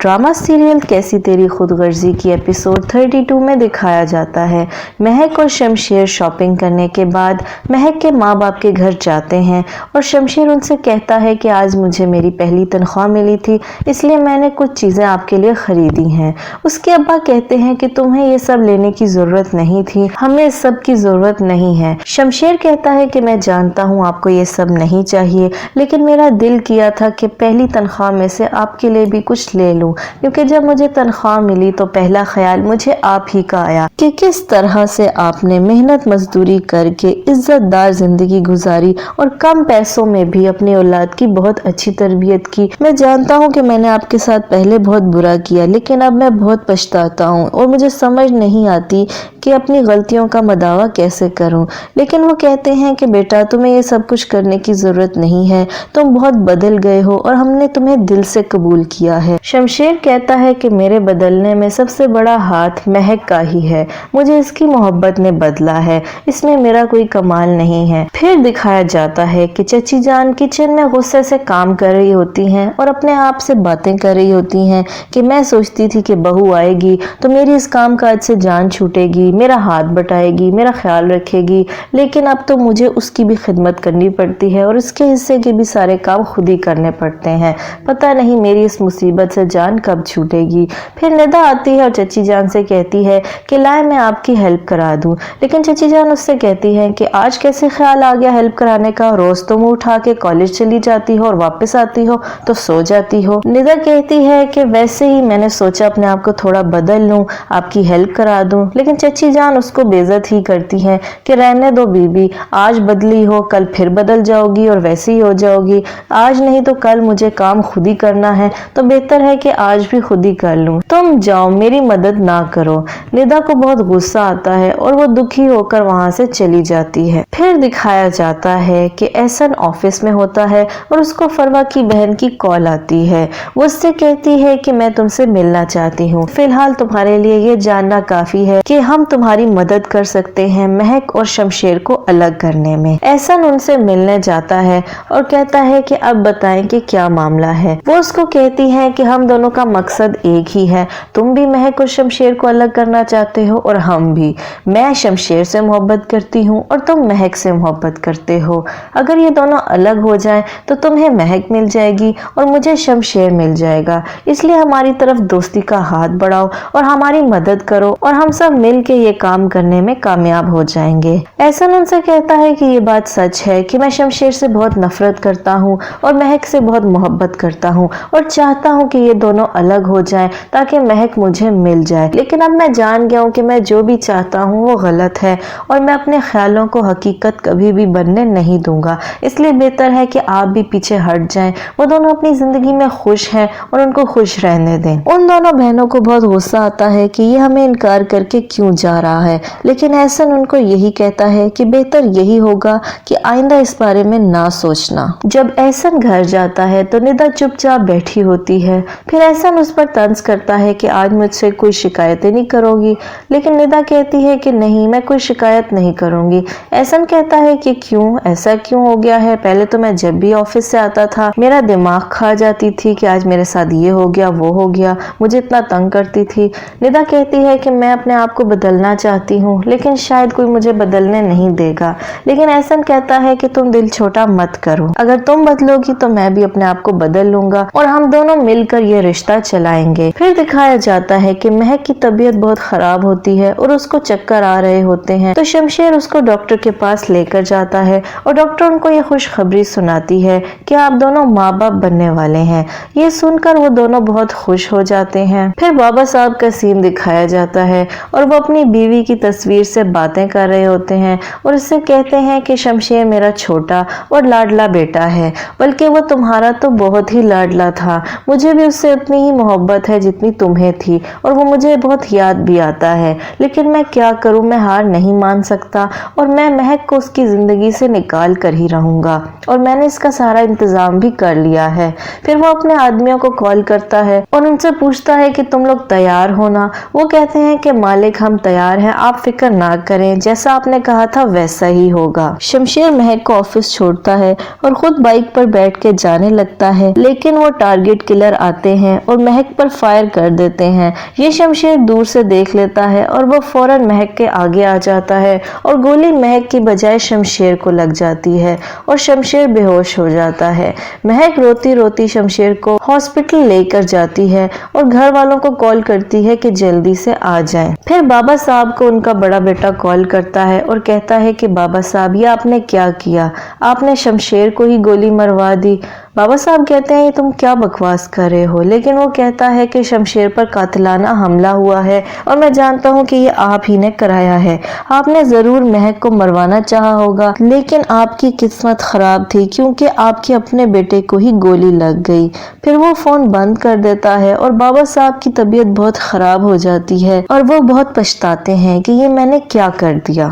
Drama serial कैसी तेरी खुदगर्जी की एपिसोड 32 में दिखाया जाता है। महक और शमशेर शॉपिंग करने के बाद महक के माँ बाप के घर जाते हैं और शमशेर उनसे कहता है कि आज मुझे मेरी पहली तनख्वाह मिली थी, इसलिए मैंने कुछ चीज़ें आपके लिए खरीदी हैं। उसके अब्बा कहते हैं कि तुम्हें ये सब लेने की ज़रूरत नहीं थी, हमें इस सब की ज़रूरत नहीं है। शमशेर कहता है कि मैं जानता हूँ आपको ये सब नहीं चाहिए, लेकिन मेरा दिल किया था कि पहली तनख्वाह में से आपके लिए भी कुछ ले लूँ, क्योंकि जब मुझे तनख्वाह मिली तो पहला ख्याल मुझे आप ही का आया कि किस तरह से आपने मेहनत मजदूरी करके इज्जतदार जिंदगी गुजारी और कम पैसों में भी अपनी औलाद की बहुत अच्छी तरबियत की। मैं जानता हूँ कि मैंने आपके साथ पहले बहुत बुरा किया, लेकिन अब मैं बहुत पछताता हूँ और मुझे समझ नहीं आती कि अपनी गलतियों का मदावा कैसे करूं। लेकिन वो कहते हैं कि बेटा तुम्हें ये सब कुछ करने की जरूरत नहीं है, तुम बहुत बदल गए हो और हमने तुम्हें दिल से कबूल किया है। शमशेर कहता है कि मेरे बदलने में सबसे बड़ा हाथ महक का ही है, मुझे इसकी मोहब्बत ने बदला है, इसमें मेरा कोई कमाल नहीं है। फिर दिखाया जाता है कि चची जान किचन में गुस्से से काम कर रही होती हैं और अपने आप से बातें कर रही होती हैं कि मैं सोचती थी कि बहू आएगी तो मेरी इस काम काज से जान छूटेगी, मेरा हाथ बटाएगी, मेरा ख्याल रखेगी, लेकिन अब तो मुझे उसकी भी खिदमत करनी पड़ती है और उसके हिस्से के भी सारे काम खुद ही करने पड़ते हैं। पता नहीं मेरी इस मुसीबत से जान कब छूटेगी। फिर निदा आती है और चची जान से कहती है कि लाए मैं आपकी हेल्प करा दूं, लेकिन चची जान उससे कहती है कि आज कैसे ख्याल आ गया हेल्प कराने का, रोज तुम उठा के कॉलेज चली जाती हो और वापस आती हो तो सो जाती हो। निदा कहती है कि वैसे ही मैंने सोचा अपने आप को थोड़ा बदल लूं, आपकी हेल्प करा दूं, लेकिन चची जान उसको बेइज्जत ही करती है कि रहने दो बीबी, आज बदली हो कल फिर बदल जाओगी और वैसे ही हो जाओगी, आज नहीं तो कल मुझे काम खुद ही करना है तो बेहतर है कि आज भी खुद ही कर लूं, तुम जाओ मेरी मदद ना करो। निदा को बहुत गुस्सा आता है और वो दुखी होकर वहां से चली जाती है। फिर दिखाया जाता है कि एहसन ऑफिस में होता है और उसको फरवा की बहन की कॉल आती है। वो उससे कहती है कि मैं तुमसे मिलना चाहती हूँ, फिलहाल तुम्हारे लिए ये जानना काफी है कि हम तुम्हारी मदद कर सकते हैं महक और शमशेर को अलग करने में। एहसन उनसे मिलने जाता है और कहता है कि अब बताएं कि क्या मामला है। वो उसको कहती है कि हम दोनों का मकसद एक ही है, तुम भी महक और शमशेर को अलग करना चाहते हो और हम भी। मैं शमशेर से मोहब्बत करती हूँ और तुम महक से मोहब्बत करते हो, अगर ये दोनों अलग हो जाएं तो तुम्हें महक मिल जाएगी और मुझे शमशेर मिल जाएगा, इसलिए हमारी तरफ दोस्ती का हाथ बढ़ाओ और हमारी मदद करो और हम सब मिल के ये काम करने में कामयाब हो जाएंगे। एहसन उनसे कहता है कि ये बात सच है कि मैं शमशेर से बहुत नफरत करता हूँ और महक से बहुत मोहब्बत करता हूँ और चाहता हूँ कि ये दोनों अलग हो जाएं ताकि महक मुझे मिल जाए, लेकिन अब मैं जान गया हूँ कि मैं जो भी चाहता हूँ वो गलत है और मैं अपने ख्यालों को हकीकत कभी भी बनने नहीं दूंगा, इसलिए बेहतर है कि आप भी पीछे हट जाएं। वो दोनों अपनी जिंदगी में खुश हैं और उनको खुश रहने दें। उन दोनों बहनों को बहुत गुस्सा आता है कि ये हमें इनकार करके क्यों जा रहा है, लेकिन एहसन उनको यही कहता है कि बेहतर यही होगा कि आइंदा इस बारे में ना सोचना। जब एहसन घर जाता है तो निदा चुपचाप बैठी होती है। फिर एहसन उस पर तंज करता है कि आज मुझसे कोई शिकायतें नहीं करोगी, लेकिन निदा कहती है कि नहीं मैं कोई शिकायत नहीं करूंगी। एहसन कहता है कि क्यों, ऐसा क्यों हो गया है, पहले तो मैं जब भी ऑफिस से आता था मेरा दिमाग खा जाती थी कि आज मेरे साथ ये हो गया वो हो गया, मुझे इतना तंग करती थी। निदा कहती है कि मैं अपने आप को बदलना चाहती हूँ, लेकिन शायद कोई मुझे बदलने नहीं देगा, लेकिन एहसन कहता है कि तुम दिल छोटा मत करो, अगर तुम बदलोगी तो मैं भी अपने आप को बदल लूंगा और हम दोनों मिलकर ये रिश्ता चलाएंगे। फिर दिखाया जाता है कि महक की तबीयत बहुत खराब होती है और उसको चक्कर आ रहे होते हैं, तो शमशेर उसको डॉक्टर के पास लेकर जाता है और डॉक्टर उनको ये खुशखबरी सुनाती है कि आप दोनों माँ बाप बनने वाले हैं। ये सुनकर वो दोनों बहुत खुश हो जाते हैं। फिर बाबा साहब का सीन दिखाया जाता है और वो अपनी बीवी की तस्वीर से बातें कर रहे होते हैं और उससे कहते हैं कि शमशेर मेरा छोटा और लाडला बेटा है, बल्कि वो तुम्हारा तो बहुत ही लाडला था, मुझे भी उससे उतनी ही मोहब्बत है जितनी तुम्हें थी और वो मुझे बहुत یاد بھی آتا ہے، لیکن میں کیا کروں، میں ہار نہیں مان سکتا اور میں مہک کو اس کی زندگی سے نکال کر ہی رہوں گا، اور میں نے اس کا سارا انتظام بھی کر لیا ہے۔ پھر وہ اپنے آدمیوں کو کال کرتا ہے اور ان سے پوچھتا ہے کہ تم لوگ تیار ہونا۔ وہ کہتے ہیں کہ مالک ہم تیار ہیں، آپ فکر نہ کریں، جیسا آپ نے کہا تھا ویسا ہی ہوگا۔ شمشیر مہک کو آفس چھوڑتا ہے اور خود بائک پر بیٹھ کے جانے لگتا ہے، لیکن وہ ٹارگٹ کلر آتے ہیں اور مہک پر فائر کر دیتے ہیں۔ یہ شمشیر دور سے دیکھ لیتا ہے اور وہ فوراً مہک کے آگے آ جاتا ہے اور گولی مہک کی بجائے شمشیر کو لگ جاتی ہے اور شمشیر بے ہوش ہو جاتا ہے۔ مہک روتی روتی شمشیر کو ہاسپٹل لے کر جاتی ہے اور گھر والوں کو کال کرتی ہے کہ جلدی سے آ جائیں۔ پھر بابا صاحب کو ان کا بڑا بیٹا کال کرتا ہے اور کہتا ہے کہ بابا صاحب یہ آپ نے کیا کیا، آپ نے شمشیر کو ہی گولی مروا دی۔ بابا صاحب کہتے ہیں یہ تم کیا بکواس کر رہے ہو، لیکن وہ کہتا ہے کہ شمشیر پر قاتلانہ حملہ ہوا ہے اور میں جانتا ہوں کہ یہ آپ ہی نے کرایا ہے۔ آپ نے ضرور مہک کو مروانا چاہا ہوگا، لیکن آپ کی قسمت خراب تھی کیونکہ آپ کے اپنے بیٹے کو ہی گولی لگ گئی۔ پھر وہ فون بند کر دیتا ہے اور بابا صاحب کی طبیعت بہت خراب ہو جاتی ہے اور وہ بہت پچھتاتے ہیں کہ یہ میں نے کیا کر دیا۔